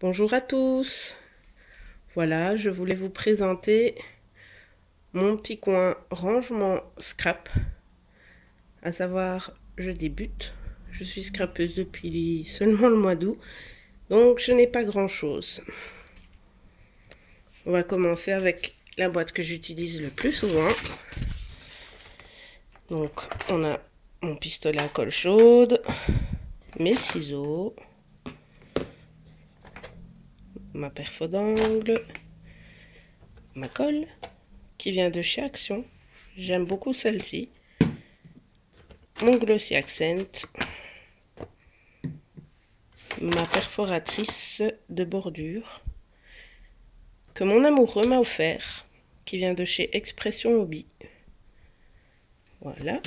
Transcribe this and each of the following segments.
Bonjour à tous. Voilà, je voulais vous présenter mon petit coin rangement scrap. À savoir, je débute. Je suis scrapeuse depuis seulement le mois d'août, donc je n'ai pas grand-chose. On va commencer avec la boîte que j'utilise le plus souvent. Donc, on a mon pistolet à colle chaude, mes ciseaux, ma perfo d'angle, ma colle qui vient de chez Action. J'aime beaucoup celle-ci. Mon Glossy Accent, ma perforatrice de bordure que mon amoureux m'a offert, qui vient de chez Expression Hobby. Voilà.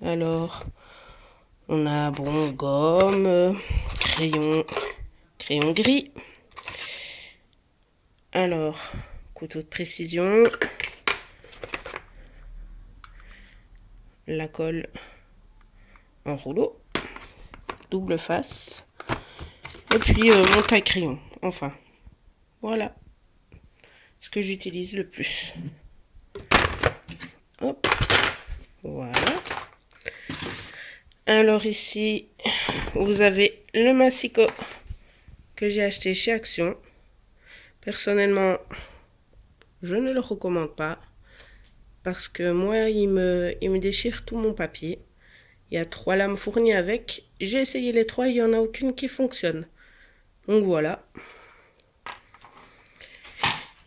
Alors, on a gomme, crayon gris. Alors, couteau de précision, la colle en rouleau, double face, et puis mon taille-crayon. Enfin, voilà ce que j'utilise le plus. Hop, voilà. Alors ici, vous avez le massicot que j'ai acheté chez Action. Personnellement, je ne le recommande pas parce que moi, il me déchire tout mon papier. Il y a 3 lames fournies avec. J'ai essayé les 3, il n'y en a aucune qui fonctionne. Donc voilà.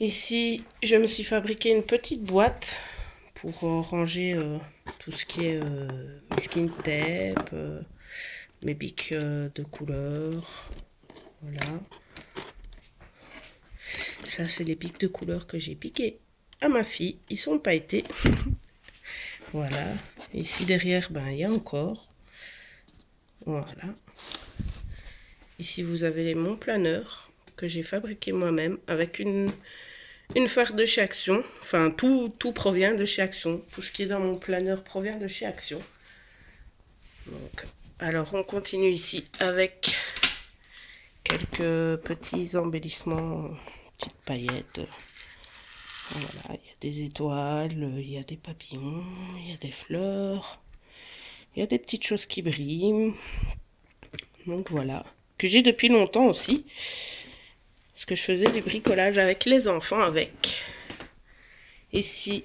Ici, je me suis fabriqué une petite boîte pour ranger tout ce qui est masking tape, mes bics de couleur. Voilà. Ça, c'est les bics de couleur que j'ai piqués à ma fille. Ils sont pailletés. Voilà. Ici derrière, il y a encore. Voilà. Ici, vous avez mon planeur que j'ai fabriqué moi-même avec une fard de chez Action. Enfin, tout provient de chez Action. Tout ce qui est dans mon planeur provient de chez Action. Donc, alors, on continue ici avec quelques petits embellissements, petites paillettes. Voilà, il y a des étoiles, il y a des papillons, il y a des fleurs, il y a des petites choses qui brillent. Donc voilà, que j'ai depuis longtemps aussi. Parce que je faisais du bricolage avec les enfants avec. Ici,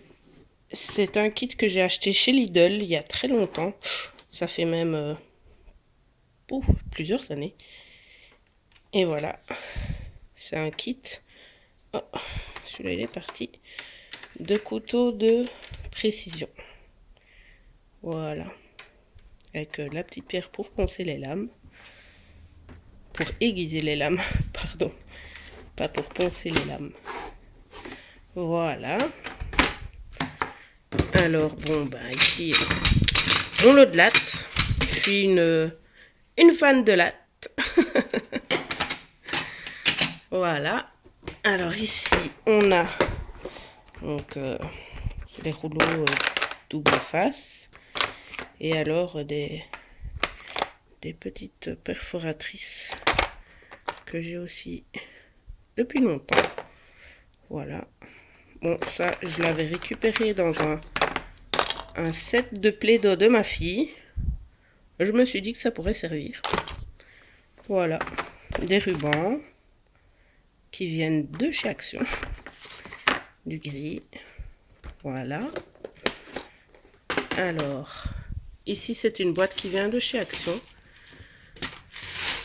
c'est un kit que j'ai acheté chez Lidl il y a très longtemps. Ça fait même plusieurs années. Et voilà, c'est un kit. Oh, celui-là il est parti. De couteaux de précision. Voilà. Avec la petite pierre pour poncer les lames. Pour aiguiser les lames, pardon. Pas pour poncer les lames. Voilà. Alors, ici, mon lot de lattes. Je suis une fan de lattes. Voilà. Alors, ici, on a donc les rouleaux double face. Et alors, des petites perforatrices que j'ai aussi depuis longtemps. Voilà. Bon, ça, je l'avais récupéré dans un set de Play-Doh de ma fille. Je me suis dit que ça pourrait servir. Voilà. Des rubans qui viennent de chez Action. Du gris. Voilà. Alors, ici, c'est une boîte qui vient de chez Action,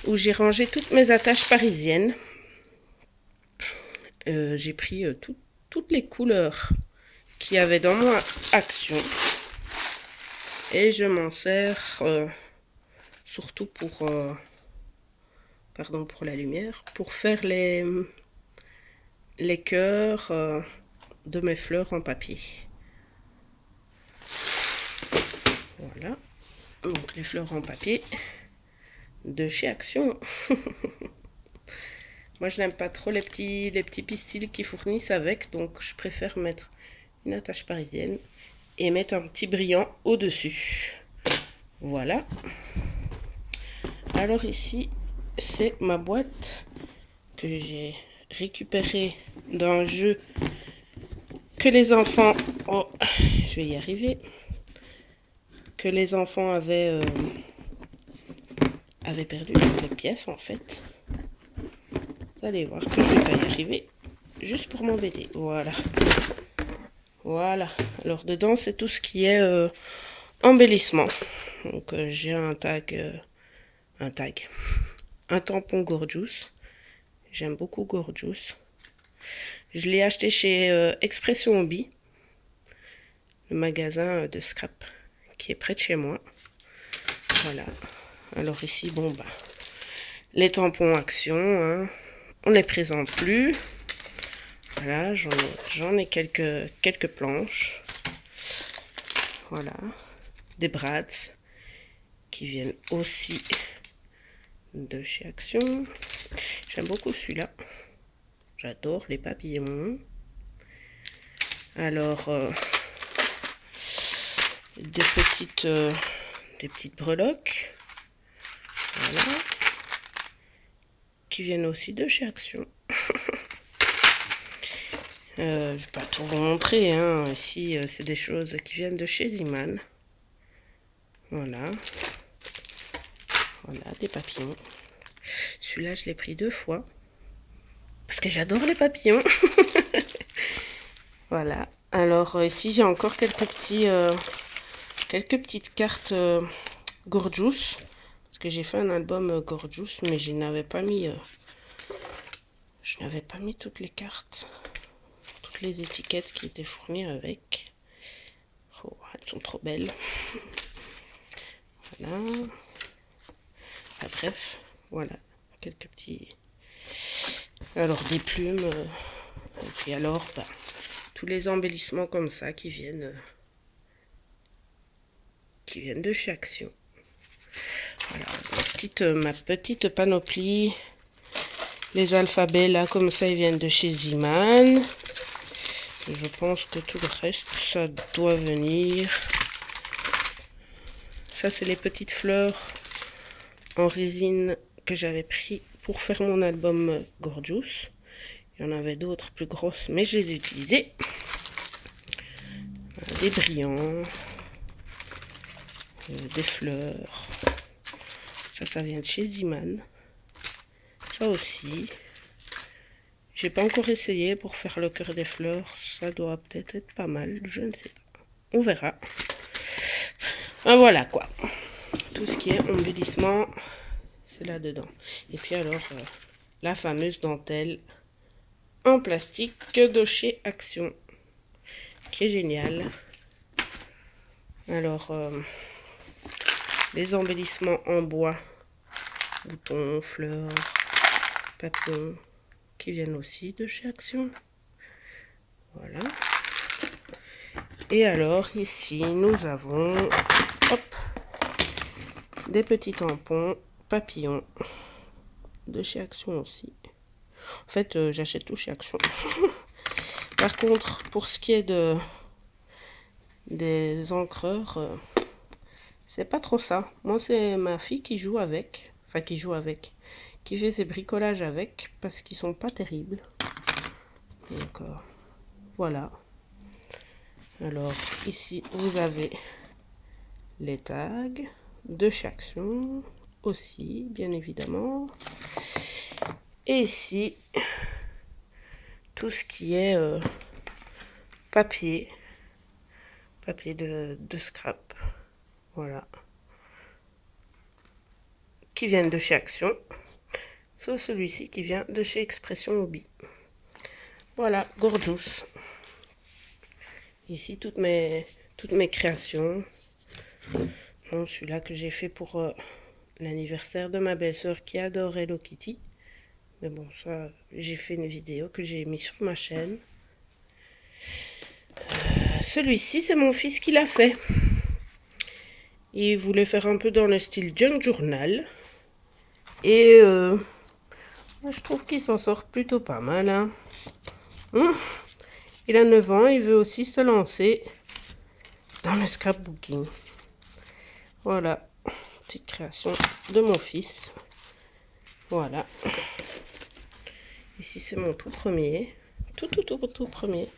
où j'ai rangé toutes mes attaches parisiennes. J'ai pris toutes les couleurs qu'il y avait dans mon Action. Et je m'en sers surtout pour la lumière, pour faire les cœurs de mes fleurs en papier. Voilà. Donc les fleurs en papier de chez Action. Moi, je n'aime pas trop les petits pistils qui fournissent avec, donc je préfère mettre une attache parisienne et mettre un petit brillant au-dessus. Voilà. Alors ici, c'est ma boîte que j'ai récupéré d'un jeu que les enfants... Oh, je vais y arriver. Que les enfants avaient perdu les pièces en fait. Vous allez voir que je vais pas y arriver. Juste pour m'embêter. Voilà. Voilà. Alors dedans c'est tout ce qui est embellissement. Donc j'ai un tampon Gorgeous. J'aime beaucoup Gorgeous. Je l'ai acheté chez Expression Hobby, le magasin de scrap qui est près de chez moi. Voilà. Alors ici, bon bah, les tampons Action, hein, on ne les présente plus. Voilà, j'en ai quelques planches. Voilà. Des Bratz qui viennent aussi de chez Action. J'aime beaucoup celui-là. J'adore les papillons. Alors, des petites breloques. Voilà. Qui viennent aussi de chez Action. Je ne vais pas tout vous montrer. Hein. Ici, c'est des choses qui viennent de chez Ziman. Voilà. Voilà, des papillons. Celui-là, je l'ai pris 2 fois. Parce que j'adore les papillons. Voilà. Alors, ici, j'ai encore quelques petites cartes Gorgeous. Parce que j'ai fait un album Gorgeous, mais je n'avais pas mis toutes les cartes. Toutes les étiquettes qui étaient fournies avec. Oh, elles sont trop belles. Voilà. Enfin, bref, voilà. Quelques petits... Alors, des plumes. Et puis alors, bah, tous les embellissements comme ça qui viennent de chez Action. Voilà, ma petite panoplie. Les alphabets là, comme ça, ils viennent de chez Ziman. Je pense que tout le reste, ça doit venir. Ça, c'est les petites fleurs en résine que j'avais pris pour faire mon album Gorgeous. Il y en avait d'autres plus grosses, mais je les ai utilisées. Des brillants, des fleurs. Ça vient de chez Ziman. Ça aussi. J'ai pas encore essayé pour faire le cœur des fleurs. Ça doit peut-être être pas mal. Je ne sais pas. On verra. Ben voilà quoi. Tout ce qui est embellissement, c'est là-dedans. Et puis alors, la fameuse dentelle en plastique de chez Action. Qui est géniale. Alors, les embellissements en bois. Boutons, fleurs, papillons. Qui viennent aussi de chez Action. Voilà. Et alors ici nous avons des petits tampons papillons de chez Action aussi. En fait j'achète tout chez Action. Par contre pour ce qui est des encreurs, c'est pas trop ça. Moi c'est ma fille qui joue avec. Enfin qui fait ses bricolages avec, parce qu'ils sont pas terribles. Donc voilà. Alors ici vous avez les tags de chez Action aussi, bien évidemment. Et ici tout ce qui est papier de scrap, voilà, qui viennent de chez Action. Sauf celui-ci qui vient de chez Expression Hobby. Voilà, Gorgeous. Ici, toutes mes créations. Bon, celui-là que j'ai fait pour l'anniversaire de ma belle-sœur qui adore Hello Kitty. Mais bon, ça, j'ai fait une vidéo que j'ai mis sur ma chaîne. Celui-ci, c'est mon fils qui l'a fait. Il voulait faire un peu dans le style junk journal. Et... je trouve qu'il s'en sort plutôt pas mal. Hein. Il a 9 ans, il veut aussi se lancer dans le scrapbooking. Voilà, petite création de mon fils. Voilà. Ici, c'est mon tout premier. Tout premier.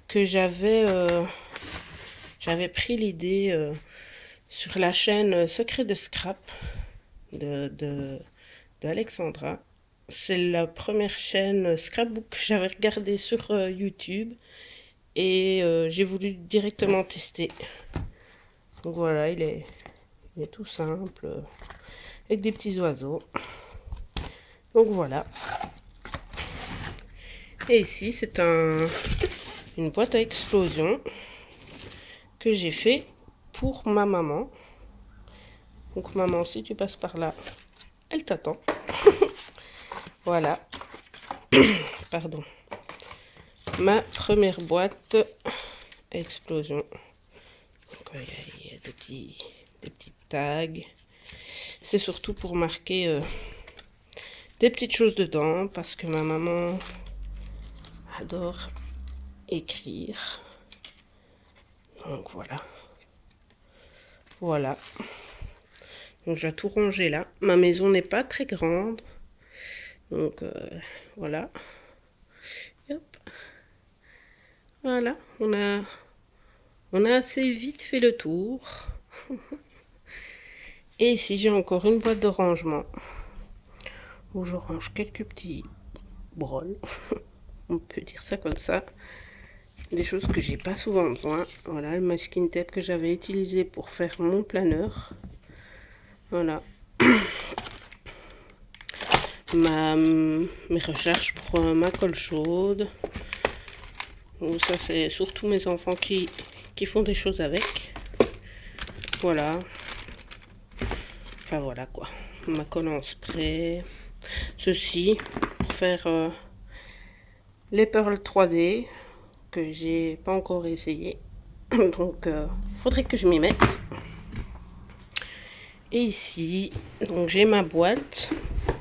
Que j'avais pris l'idée sur la chaîne Secret de Scrap de Alexandra. C'est la première chaîne scrapbook que j'avais regardée sur YouTube. Et j'ai voulu directement tester. Donc voilà, il est tout simple. Avec des petits oiseaux. Donc voilà. Et ici, c'est une boîte à explosion que j'ai fait pour ma maman. Donc maman, si tu passes par là, elle t'attend. Voilà. Pardon. Ma première boîte à explosion. Donc il y a des petits tags. C'est surtout pour marquer des petites choses dedans parce que ma maman adore écrire. Donc voilà. Voilà. Donc j'ai tout rangé là. Ma maison n'est pas très grande. Donc voilà. Hop. Voilà. On a assez vite fait le tour. Et ici j'ai encore une boîte de rangement. Où je range quelques petits brols. On peut dire ça comme ça. Des choses que j'ai pas souvent besoin. Voilà, le masking tape que j'avais utilisé pour faire mon planeur. Voilà. Mes recherches pour ma colle chaude. Donc ça c'est surtout mes enfants qui font des choses avec. Voilà. Enfin voilà quoi. Ma colle en spray. Ceci pour faire les perles 3D que j'ai pas encore essayé. Donc faudrait que je m'y mette. Et ici, donc j'ai ma boîte,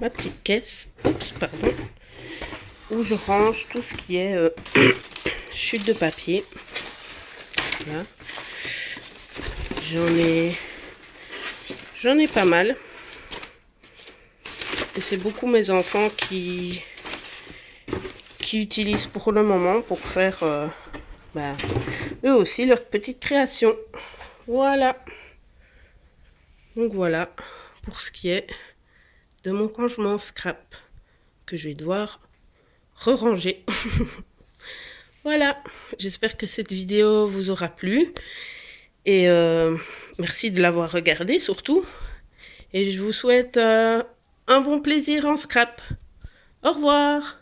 ma petite caisse, oups, pardon, où je range tout ce qui est chute de papier. Voilà. J'en ai pas mal. Et c'est beaucoup mes enfants qui utilisent pour le moment pour faire eux aussi leur petite création. Voilà. Donc voilà pour ce qui est de mon rangement scrap que je vais devoir re-ranger. Voilà, j'espère que cette vidéo vous aura plu et merci de l'avoir regardée surtout. Et je vous souhaite un bon plaisir en scrap. Au revoir.